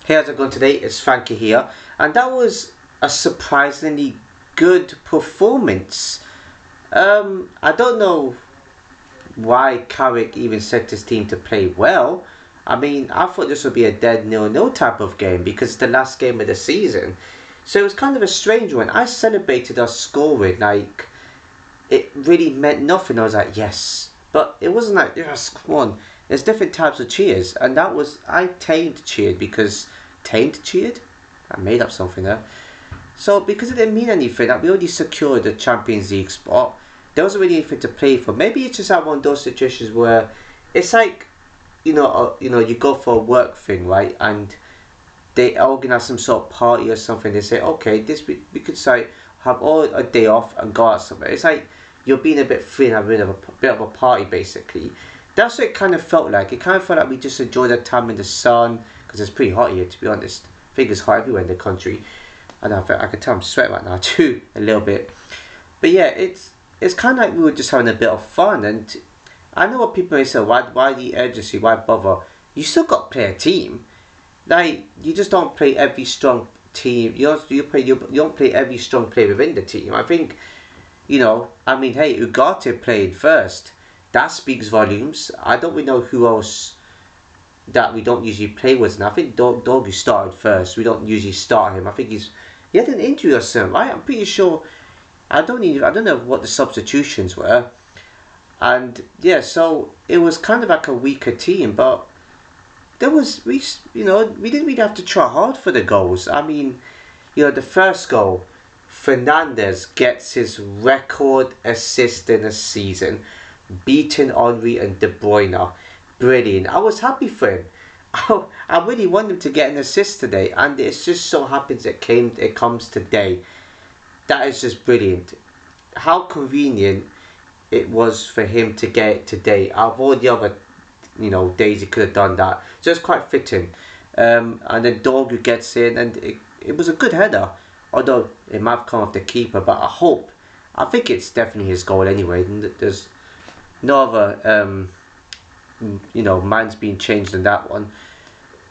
Hey, how's it going today? It's Frankie here, and that was a surprisingly good performance. I don't know why Carrick even set his team to play well. I mean, I thought this would be a dead 0-0 type of game because it's the last game of the season. So it was kind of a strange one. I celebrated us scoring like it really meant nothing. I was like, yes. But it wasn't like, yes, come on. There's different types of cheers. And that was, I cheered? I made up something there. So because it didn't mean anything, that we already secured the Champions League spot. There wasn't really anything to play for. Maybe it's just like one of those situations where it's like, you go for a work thing, right? And they organize some sort of party or something. They say, okay, we could say have all a day off and go out somewhere. It's like you're being a bit free and having a bit of a party, basically. That's what it kind of felt like. It kind of felt like we just enjoyed the time in the sun because it's pretty hot here, to be honest. I think it's hot everywhere in the country, and I can tell I'm sweating right now too a little bit. But yeah, it's kind of like we were just having a bit of fun. And I know what people may say, why the urgency, why bother? You still got to play a team. Like, you just don't play every strong team. You don't play every strong player within the team. I think, hey, Ugarte played first. That speaks volumes. I don't really know who else that we don't usually play with. And I think Dorgu started first. We don't usually start him. I think he had an injury or something, right? I'm pretty sure. I don't know what the substitutions were. And yeah, so it was kind of like a weaker team, but we didn't really have to try hard for the goals. I mean, the first goal, Fernandes gets his record assist in a season, beating Henry and De Bruyne. Brilliant. I was happy for him. I really want him to get an assist today, and it just so happens it comes today. That is just brilliant. How convenient it was for him to get it today. Out of all the other days he could have done that. So it's quite fitting. And then Dorgu gets in, and it was a good header. Although it might have come off the keeper, but I think it's definitely his goal anyway. There's no other minds being changed in that one.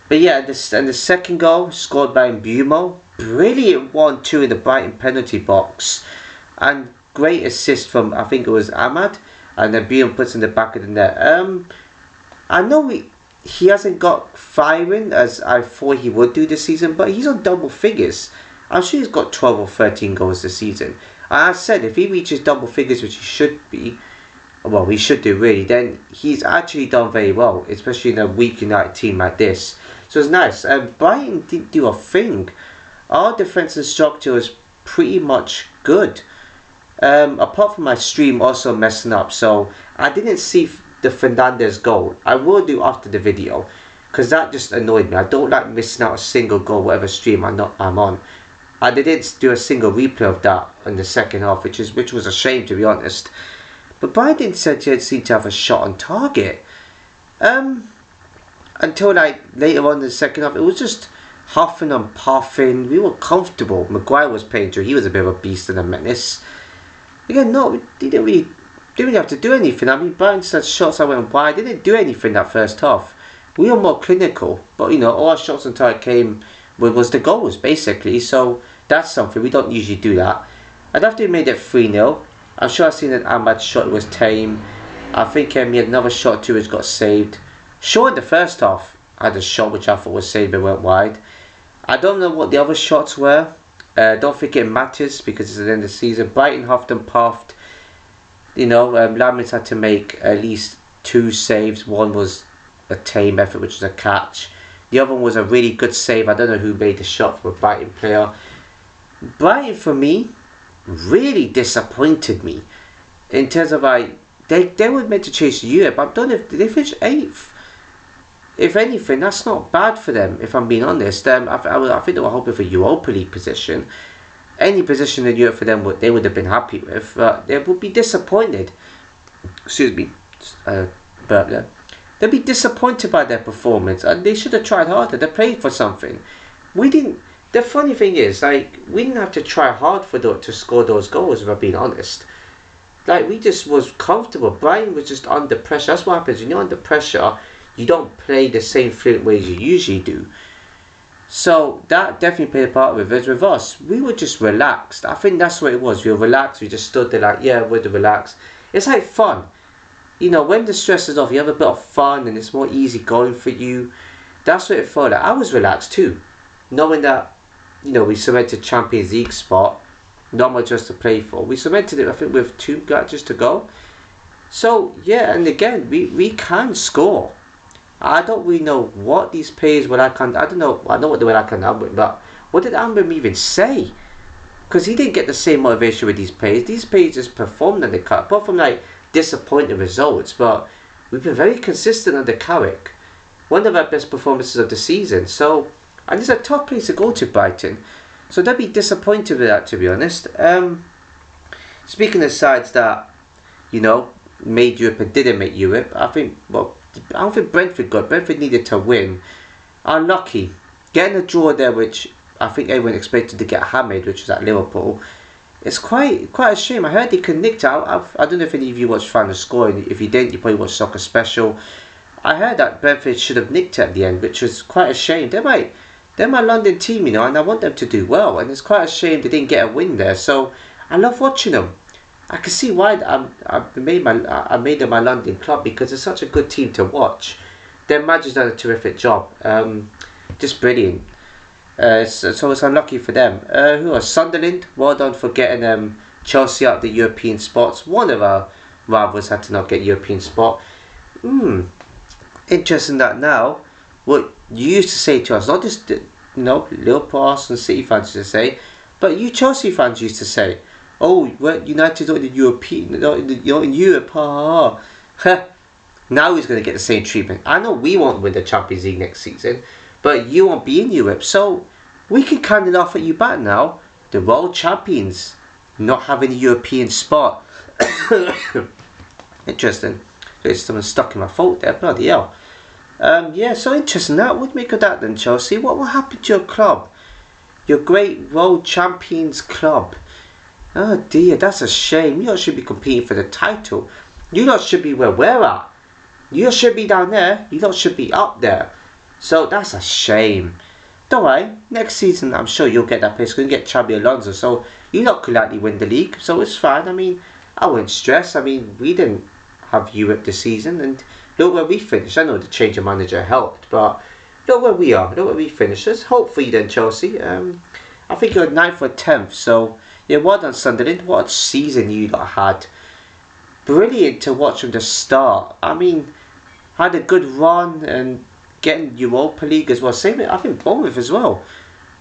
But yeah, and the second goal scored by Mbumo. Brilliant 1-2 in the Brighton penalty box. And great assist from, I think it was Ahmad. And then Mbumo puts in the back of the net. I know he hasn't got firing as I thought he would do this season, but he's on double figures. I'm sure he's got 12 or 13 goals this season. And I said, if he reaches double figures, which he should be, well, he should do really, then he's actually done very well, especially in a weak United team like this. So it's nice. Brighton didn't do a thing. Our defensive structure was pretty much good. Apart from my stream also messing up, so I didn't see the Fernandes goal. I will do after the video, because that just annoyed me. I don't like missing out a single goal whatever stream I'm on. I didn't do a single replay of that in the second half, which was a shame, to be honest. But Brighton seemed to have a shot on target. Until like later on in the second half, it was just huffing and puffing. We were comfortable. Maguire was playing through. He was a bit of a beast and a menace. Again, no, we didn't really have to do anything. I mean, Brighton said shots that went wide. They didn't do anything that first half. We were more clinical, but all our shots on target came was the goals basically. So that's something we don't usually do that. And after we made it 3-0, I'm sure I've seen that Ahmad's shot was tame. I think he had another shot too which got saved. Sure, in the first half I had a shot which I thought was saved but went wide. I don't know what the other shots were. Don't think it matters because it's the end of the season. Brighton huffed and puffed. Lamins had to make at least 2 saves. One was a tame effort, which was a catch. The other one was a really good save. I don't know who made the shot for a Brighton player. Brighton, for me, really disappointed me. In terms of, they were meant to chase Europe. I don't know if they finished 8th. If anything, that's not bad for them, if I'm being honest. I think they were hoping for Europa League position. Any position in Europe for them, they would have been happy with. But they would be disappointed. Excuse me, Burglar. They'd be disappointed by their performance, and they should have tried harder. They played for something. We didn't. The funny thing is, we didn't have to try hard to score those goals. If I'm being honest, we just was comfortable. Brighton was just under pressure. That's what happens when you're under pressure. You don't play the same fluent way as you usually do. So that definitely played a part with it. With us, we were just relaxed. I think that's what it was. We were relaxed. We just stood there like, yeah, we're relaxed. It's like fun. You know, when the stress is off, you have a bit of fun and it's more easy going for you. That's what it felt like. I was relaxed too, knowing that, you know, we cemented Champions League spot, not much else to play for. We cemented it, I think, with 2 matches to go. So yeah, and again, we can score. I don't really know what these players were like. I don't know. I know what they were like on Ambrim, but what did Ambrim even say? Because he didn't get the same motivation with these players. These players just performed on the cut, apart from like disappointing results. But we've been very consistent under Carrick. One of our best performances of the season. So, and it's a tough place to go to, Brighton. So they'll be disappointed with that, to be honest. Speaking of sides that, you know, made Europe and didn't make Europe, I don't think Brentford got. Brentford needed to win. Unlucky. Getting a draw there, which I think everyone expected to get hammered, which was at Liverpool. It's quite a shame. I heard they could nick out. I don't know if any of you watched Final Score, and if you didn't, you probably watched Soccer Special. I heard that Brentford should have nicked at the end, which was quite a shame. They're my London team, you know, and I want them to do well. And it's quite a shame they didn't get a win there. So I love watching them. I can see why I made them my London club, because it's such a good team to watch. Their manager's done a terrific job. Just brilliant. So it's unlucky for them. Who are Sunderland? Well done for getting Chelsea out the European spots. One of our rivals had to not get European spot. Interesting that now, what you used to say to us, not just Liverpool, Arsenal, City fans used to say, but you Chelsea fans used to say, oh, well, United's not in the European, not in Europe, ha ha ha. Now he's going to get the same treatment. I know we won't win the Champions League next season, but you won't be in Europe, so we can kind of laugh at you back now. The world champions not having a European spot. Interesting. There's someone stuck in my throat there, bloody hell. Yeah, so interesting that. What do you make of that then, Chelsea? What will happen to your club? Your great world champions club. Oh dear, that's a shame. You lot should be competing for the title. You lot should be where we're at. You lot should be down there. You lot should be up there. So that's a shame. Don't worry, next season I'm sure you'll get that place. You're going to get Xabi Alonso, so you lot could likely win the league. So it's fine. I mean, I wouldn't stress. I mean, we didn't have Europe this season, and look where we finished. I know the change of manager helped, but look where we are. Look where we finished. Let's hope for you then, Chelsea. I think you're 9th or 10th, so yeah, well done, Sunderland. What a season you lot had. Brilliant to watch from the start. I mean, had a good run and getting Europa League as well. Same, I think Bournemouth as well.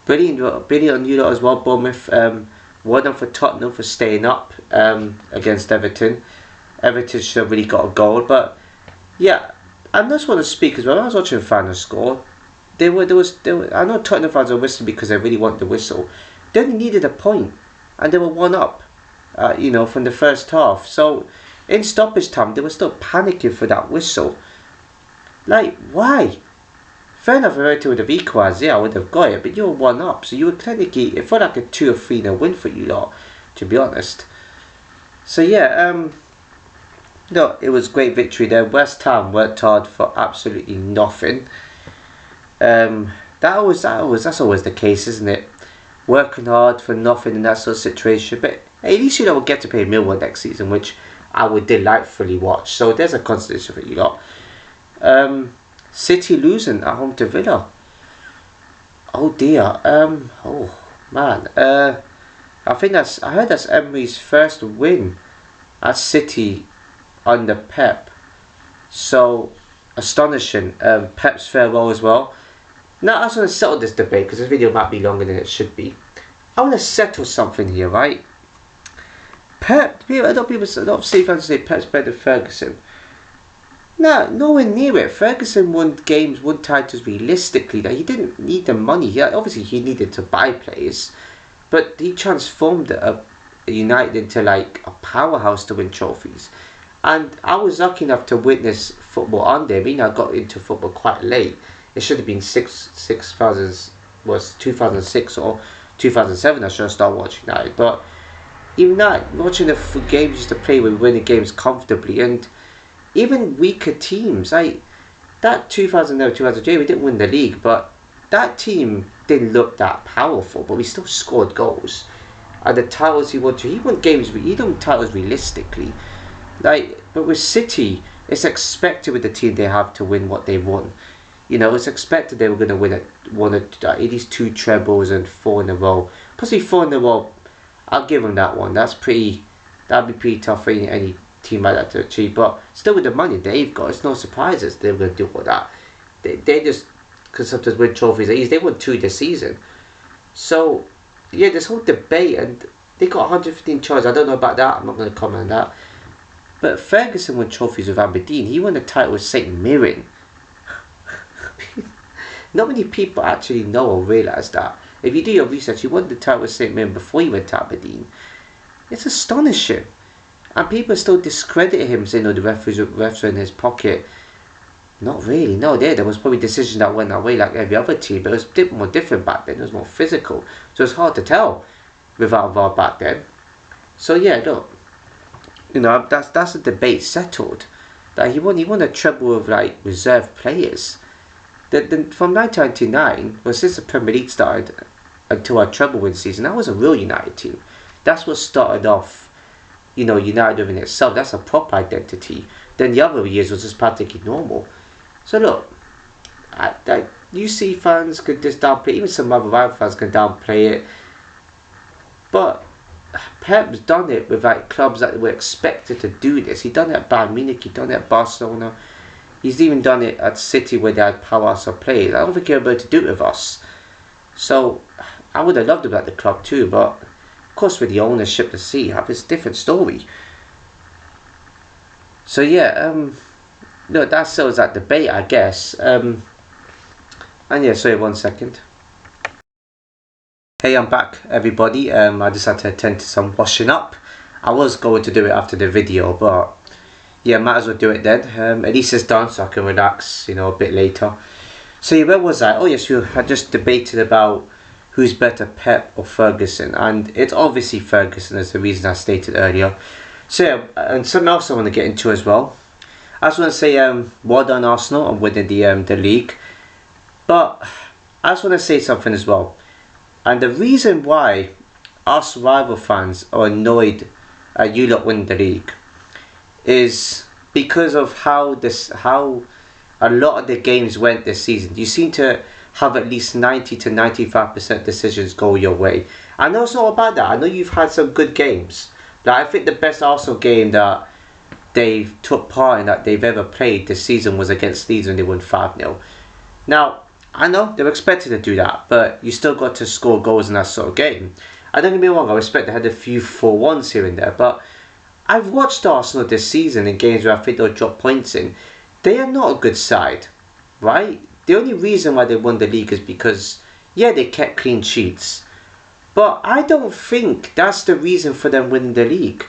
Brilliant on you lot as well, Bournemouth. Well done for Tottenham for staying up against Everton. Everton should have really got a goal, but yeah, I just want to speak as well. When I was watching the Final Score, there was. I know Tottenham fans are whistling because they really want the whistle. They only needed a point, and they were 1 up. From the first half. So in stoppage time, they were still panicking for that whistle. Like, why? Fair enough, if Everton would have equalised, yeah, I would have got it, but you were 1 up, so you were technically, it felt like a 2 or 3-0 win for you lot, to be honest. So yeah, no, it was great victory there. West Ham worked hard for absolutely nothing. That's always the case, isn't it? Working hard for nothing in that sort of situation. But at least you will get to play Millwall next season, which I would delightfully watch. So there's a consolation for you lot. City losing at home to Villa. Oh dear. Oh man. I heard that's Emery's first win at City under Pep. So astonishing. Pep's farewell as well. Now I just want to settle this debate because this video might be longer than it should be. I want to settle something here, right? Pep. A lot of City fans say Pep's better than Ferguson. No, nowhere near it. Ferguson won games, won titles realistically. Like, he didn't need the money. Obviously, he needed to buy players, but he transformed a United into like a powerhouse to win trophies. And I was lucky enough to witness football under him. I got into football quite late. It should have been 2006 or 2007. I should have started watching that. But even that, watching the games used to play, we win the games comfortably, and even weaker teams like that 2009-2008, we didn't win the league, but that team didn't look that powerful, but we still scored goals. And the titles he won games, he won titles realistically. Like, but with City, it's expected with the team they have to win what they won. You know, it's expected they were going to win at least 2 trebles and 4 in a row. Possibly 4 in a row. I'll give them that one. That'd be pretty tough for any team like that to achieve. But still, with the money they've got, it's no surprises they're going to do all that. They just can sometimes win trophies. They won 2 this season. So yeah, this whole debate, and they got 115 tries. I don't know about that. I'm not going to comment on that. But Ferguson won trophies with Aberdeen. He won the title with St Mirren. Not many people actually know or realise that. If you do your research, he won the title with St Mirren before he went to Aberdeen. It's astonishing. And people still discredit him, saying, the refs are in his pocket. Not really, no. There was probably decisions that went that way like every other team, but it was a bit more different back then. It was more physical. So it's hard to tell without VAR back then. So yeah, look. That's a debate settled. That he won a treble of like reserve players. From 1999, well, since the Premier League started until our treble win season, that was a real United team. That's what started off, United within itself. That's a proper identity. Then the other years was just practically normal. So look, UC fans could just downplay, even some other rival fans can downplay it. But Pep's done it with like clubs that were expected to do this. He's done it at Bayern Munich, he's done it at Barcelona. He's even done it at City where they had powerhouse of players. I don't think he'll be able to do it with us. So I would have loved him at the club too, but of course with the ownership, the City have it's a different story. So yeah, no, that settles that debate, I guess. And yeah, sorry, 1 second. Hey, I'm back, everybody. I just had to attend to some washing up. I was going to do it after the video, but yeah, might as well do it then. At least it's done, so I can relax, a bit later. So yeah, where was I? Oh yes, we had just debated about who's better, Pep or Ferguson, and it's obviously Ferguson, as the reason I stated earlier. So yeah, and something else I want to get into as well. I just want to say, well done Arsenal on winning the league. But I just want to say something as well. And the reason why us rival fans are annoyed at you lot winning the league is because of how a lot of the games went this season. You seem to have at least 90 to 95% decisions go your way. I know it's not about that. I know you've had some good games. Like, I think the best Arsenal game that they took part in that they've ever played this season was against Leeds when they won 5-0. Now, I know they were expected to do that, but you still got to score goals in that sort of game. I don't get me wrong, I respect they had a few 4-1s here and there, but I've watched Arsenal this season in games where I think they'll drop points in. They are not a good side, right? The only reason why they won the league is because, yeah, they kept clean sheets. But I don't think that's the reason for them winning the league.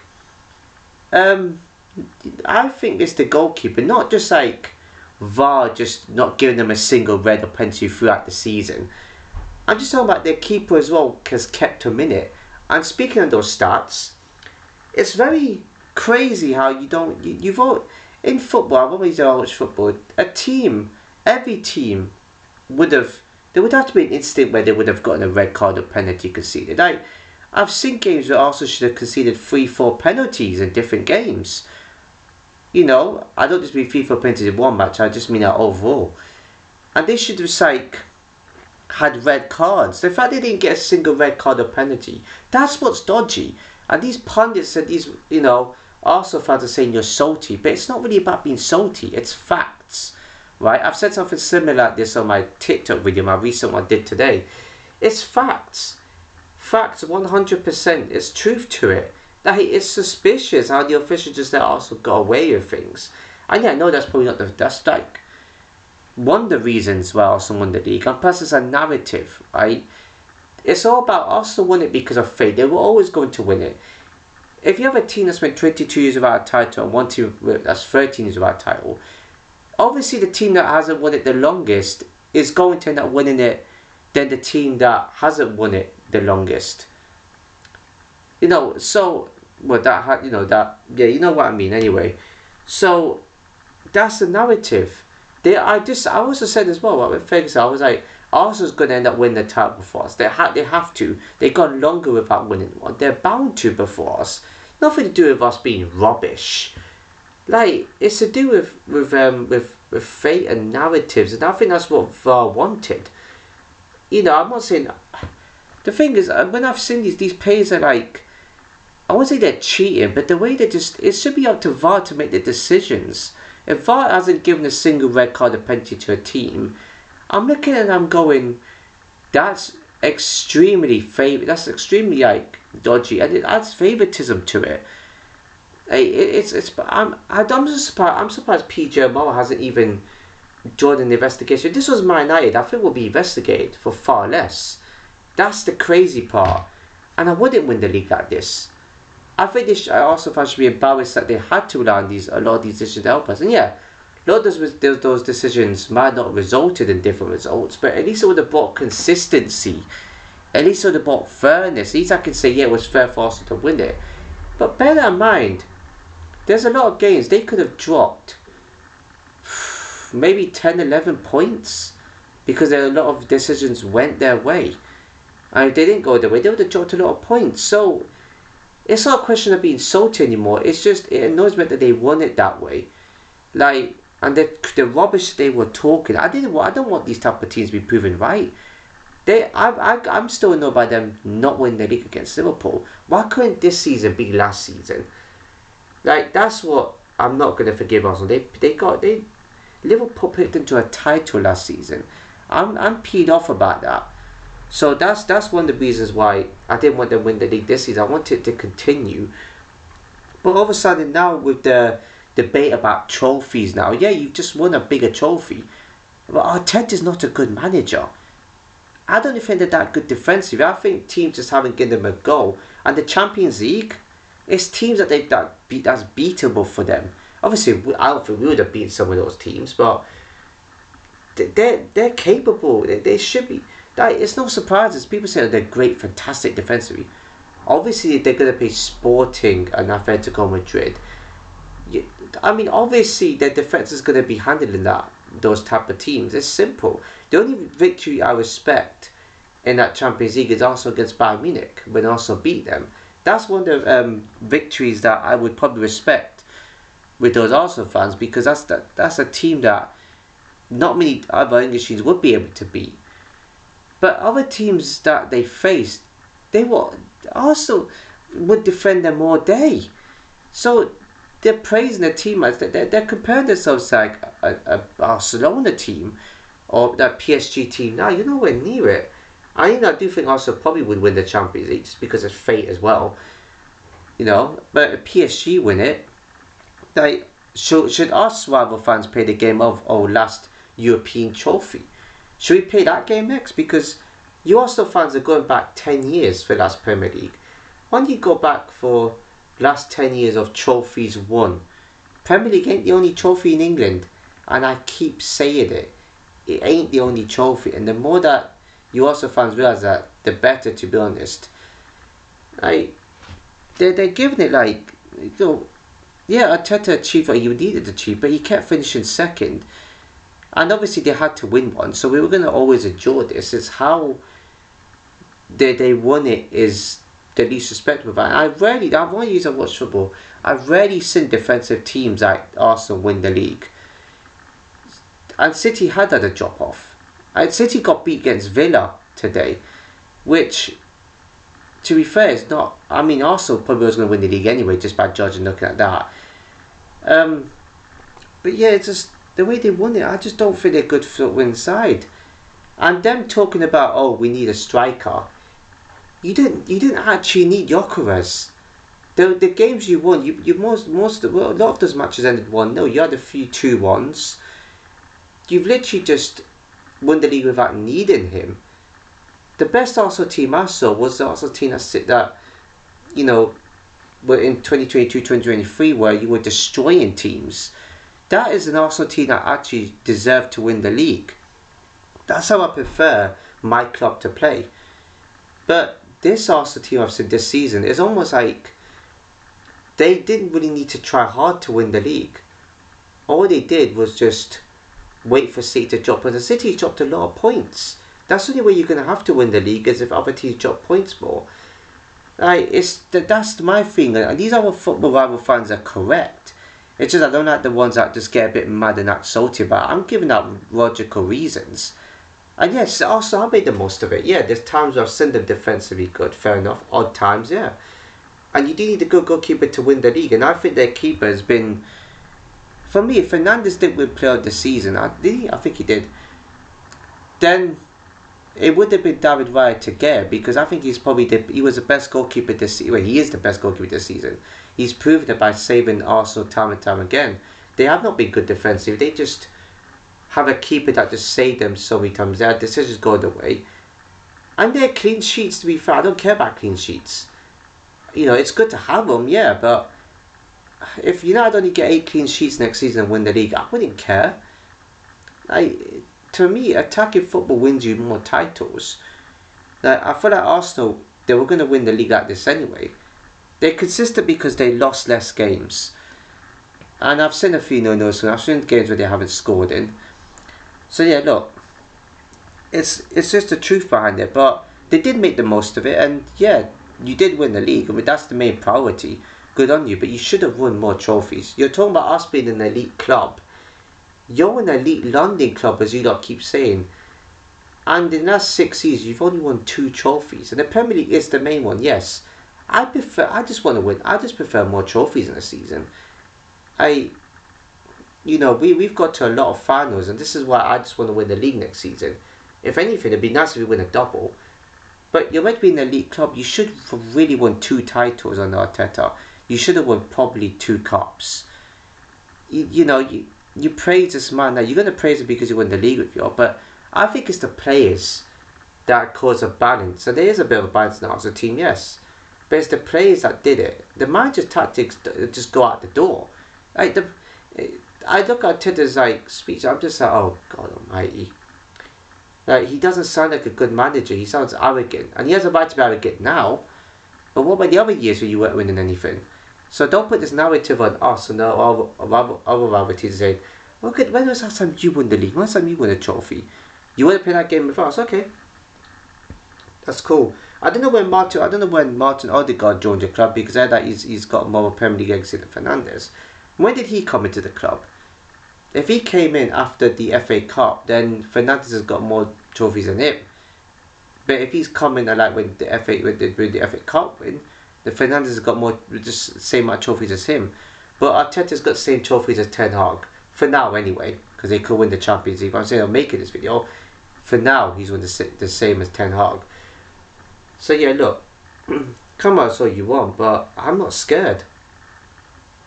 I think it's the goalkeeper, not just like VAR just not giving them a single red or penalty throughout the season. I'm just talking about their keeper as well has kept them in it. And speaking of those stats, it's very crazy how you vote in football. I've always watched football. Every team there would have to be an instant where they would have gotten a red card or penalty conceded. I've seen games where Arsenal should have conceded 3-4 penalties in different games. I don't just mean 3-4 penalties in one match, I just mean that overall. And they should have had red cards. The fact they didn't get a single red card or penalty, that's what's dodgy. And these pundits and these, Arsenal fans are saying you're salty, but it's not really about being salty, it's facts. Right? I've said something similar like this on my TikTok video, my recent one I did today. It's facts. Facts 100%. It's truth to it. That it's suspicious how the officials just let Arsenal go away with things. And yeah, I know that's probably not that's like one of the reasons why Arsenal won the league. And plus it's a narrative, right? It's all about Arsenal won it because of fate. They were always going to win it. If you have a team that's been 22 years without a title and one team that's 13 years without a title, obviously the team that hasn't won it the longest is going to end up winning it than the team that hasn't won it the longest. So you know what I mean anyway. So that's the narrative. I also said as well with Ferguson, I was like, Arsenal's going to end up winning the title before us. They have to. They've gone longer without winning one. They're bound to before us. Nothing to do with us being rubbish. Like, it's to do with fate and narratives, and I think that's what VAR wanted. You know, I'm not saying. The thing is, when I've seen these players are like, I won't say they're cheating, but the way they just, it should be up to VAR to make the decisions. If VAR hasn't given a single red card or penalty to a team, I'm looking at it and I'm going, that's extremely like dodgy, and it adds favoritism to it. I'm just surprised. I'm surprised PJ Moore hasn't even joined an investigation. If this was Man United, I think we'll be investigated for far less. That's the crazy part, and I wouldn't win the league like this. I think Arsenal should be embarrassed that they had to rely on a lot of these decisions to help us. And yeah, a lot of those decisions might not have resulted in different results, but at least it would have brought consistency. At least it would have brought fairness. At least I can say, yeah, it was fair for Arsenal to win it. But bear in mind, there's a lot of games they could have dropped maybe 10, 11 points because a lot of decisions went their way. And if they didn't go their way, they would have dropped a lot of points. So it's not a question of being salty anymore. It's just, it annoys me that they won it that way. Like, and the rubbish they were talking. I don't want these type of teams to be proven right. I'm still annoyed by them not winning the league against Liverpool. Why couldn't this season be last season? Like, that's what I'm not going to forgive Arsenal. Liverpool picked them to a title last season. I'm peed off about that. So that's one of the reasons why I didn't want them to win the league this season. I wanted it to continue. But all of a sudden now, with the debate about trophies now, yeah, you've just won a bigger trophy. But Arteta's not a good manager. I don't think they're that good defensively. I think teams just haven't given them a go. And the Champions League, it's teams that's beatable for them. Obviously, I don't think we would have beaten some of those teams, but they're capable. They should be. It's no surprise as people say they're great, fantastic defensively. Obviously, they're going to play Sporting and Atletico Madrid. Obviously, their defense is going to be handling those type of teams. It's simple. The only victory I respect in that Champions League is also against Bayern Munich, when Arsenal beat them. That's one of the victories that I would probably respect with those Arsenal fans, because that's a team that not many other English teams would be able to beat. But other teams that they faced, Arsenal would defend them all day. So they're praising the team as they're comparing themselves to like a Barcelona team or that PSG team. Now you're nowhere near it. I do think Arsenal probably would win the Champions League just because of fate as well. But if PSG win it, like, should us rival fans play the game of last European trophy? Should we play that game next? Because you Arsenal fans are going back 10 years for last Premier League. Why don't you go back for last 10 years of trophies won? Premier League ain't the only trophy in England, and I keep saying it. It ain't the only trophy, and the more that you Arsenal fans realise that, the better, to be honest. Like, they're giving it like, yeah, Arteta achieved what he needed to achieve, but he kept finishing second. And obviously they had to win one, so we were going to always endure this. It's how they won it is the least respectable. And I've only used to watch football. I've rarely seen defensive teams like Arsenal win the league. And City had a drop off. And City got beat against Villa today, which, to be fair, is not. Arsenal probably was going to win the league anyway, just by judging looking at that. But yeah, it's just the way they won it. I just don't think they're good football side. And them talking about, we need a striker. You didn't actually need Gyökeres. The games you won, a lot of those matches ended 1-0. You had a few 2-1s. You've literally just won the league without needing him. The best Arsenal team I saw was the Arsenal team that were in 2022-2023, where you were destroying teams. That is an Arsenal team that actually deserved to win the league. That's how I prefer my club to play. But this Arsenal team I've seen this season is almost like they didn't really need to try hard to win the league. All they did was just wait for City to drop. And the City dropped a lot of points. That's the only way you're going to have to win the league, is if other teams drop points more. Like, that's my thing, and these other football rival fans are correct. It's just I don't like the ones that just get a bit mad and act salty about it. I'm giving out logical reasons. And yes, also I made the most of it. Yeah, there's times where I've seen them defensively good, fair enough. Odd times, yeah. And you do need a good goalkeeper to win the league, and I think their keeper has been, for me, if Fernandes didn't win Player of the Season, I think he did, then it would have been David Raya to get, because I think he was the best goalkeeper this season. Well, he is the best goalkeeper this season. He's proven it by saving Arsenal time and time again. They have not been good defensive. They just have a keeper that just saved them so many times. Their decisions go the way. And their clean sheets, to be fair, I don't care about clean sheets. You know, it's good to have them, yeah, but if United only get 8 clean sheets next season and win the league, I wouldn't care. To me, attacking football wins you more titles. I feel like Arsenal, they were going to win the league like this anyway. They're consistent because they lost less games. And I've seen a few no-nos, and I've seen games where they haven't scored in. So yeah, look, it's just the truth behind it. But they did make the most of it, and yeah, you did win the league. I mean, that's the main priority. Good on you, but you should have won more trophies. You're talking about us being an elite club. You're an elite London club, as you lot keep saying. And in the last 6 seasons, you've only won 2 trophies. And the Premier League is the main one, yes. I just want to win. I just prefer more trophies in a season. We've got to a lot of finals, and this is why I just want to win the league next season. If anything, it'd be nice if we win a double. But you're meant to be an elite club. You should have really won 2 titles under Arteta. You should have won probably 2 cups. You praise this man. Now you're going to praise him because he won the league with you, but I think it's the players that cause a balance. So there is a bit of a balance now as a team, yes. But it's the players that did it. The manager's tactics just go out the door. I look at Arteta's speech. I'm just like, oh God Almighty. He doesn't sound like a good manager. He sounds arrogant, and he has a right to be arrogant now. But what about the other years where you weren't winning anything? So don't put this narrative on us and other rival teams saying, "Look at when was the last time you won the league? When was the last time you won a trophy? You want to play that game with us? Okay, that's cool." I don't know when Martin Odegaard joined the club, because I heard that he's got more Premier League exit than Fernandes. When did he come into the club? If he came in after the FA Cup, then Fernandes has got more trophies than him. But if he's coming when the FA Cup win, then Fernandes has got more, just the same amount of trophies as him. But Arteta's got the same trophies as Ten Hag for now, anyway, because they could win the Champions League. I'm saying I'm making this video. For now, he's won the same as Ten Hag. So yeah, look, come out all you want, but I'm not scared.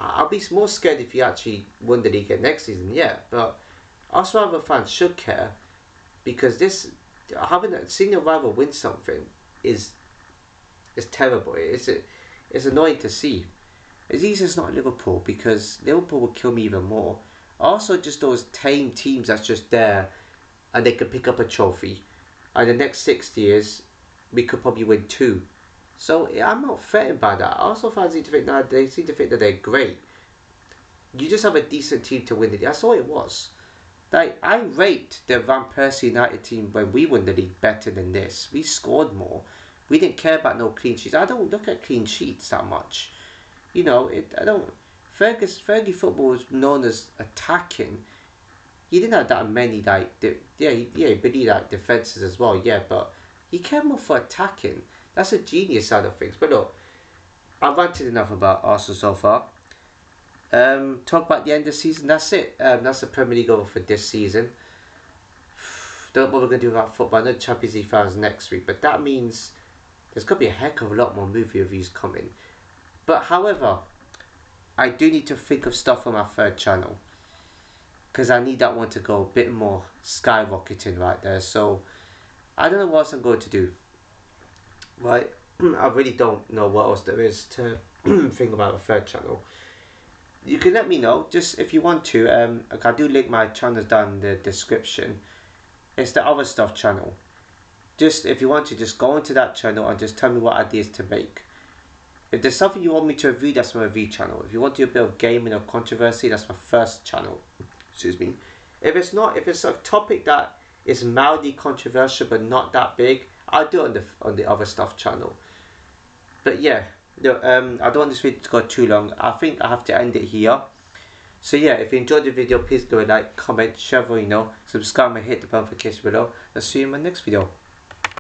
I'll be more scared if you actually win the league next season, yeah. But us rival fans should care, because seeing a rival win something is terrible. It's annoying to see. It's easy as not Liverpool, because Liverpool will kill me even more. Also, just those tame teams that's just there, and they can pick up a trophy, and the next 6 years we could probably win 2. So yeah, I'm not threatened by that. Also, fans seem to think that they're great. You just have a decent team to win the league. That's all it was. I rate the Van Persie United team when we won the league better than this. We scored more. We didn't care about no clean sheets. I don't look at clean sheets that much. I don't. Fergie football was known as attacking. He didn't have that many he believed defenses as well. Yeah, but he cared more for attacking. That's a genius side of things. But look, I've ranted enough about Arsenal so far. Talk about the end of the season. That's it. That's the Premier League over for this season. Don't know what we're going to do about football. I know the Champions League finals next week, but that means there's going to be a heck of a lot more movie reviews coming. But however, I do need to think of stuff on my 3rd channel, because I need that one to go a bit more skyrocketing right there. So I don't know what else I'm going to do. Right, I really don't know what else there is to think about a 3rd channel. You can let me know, just if you want to. I do link my channels down in the description. It's the Other Stuff channel. Just if you want to, just go into that channel and just tell me what ideas to make. If there's something you want me to review, that's my review channel. If you want to do a bit of gaming or controversy, that's my 1st channel. Excuse me. If it's a topic that is mildly controversial but not that big, I'll do it on the other stuff channel. But yeah, no, I don't want this video to go too long. I think I have to end it here. So yeah, if you enjoyed the video, please do a like, comment, share, subscribe and hit the notification below. I'll see you in my next video.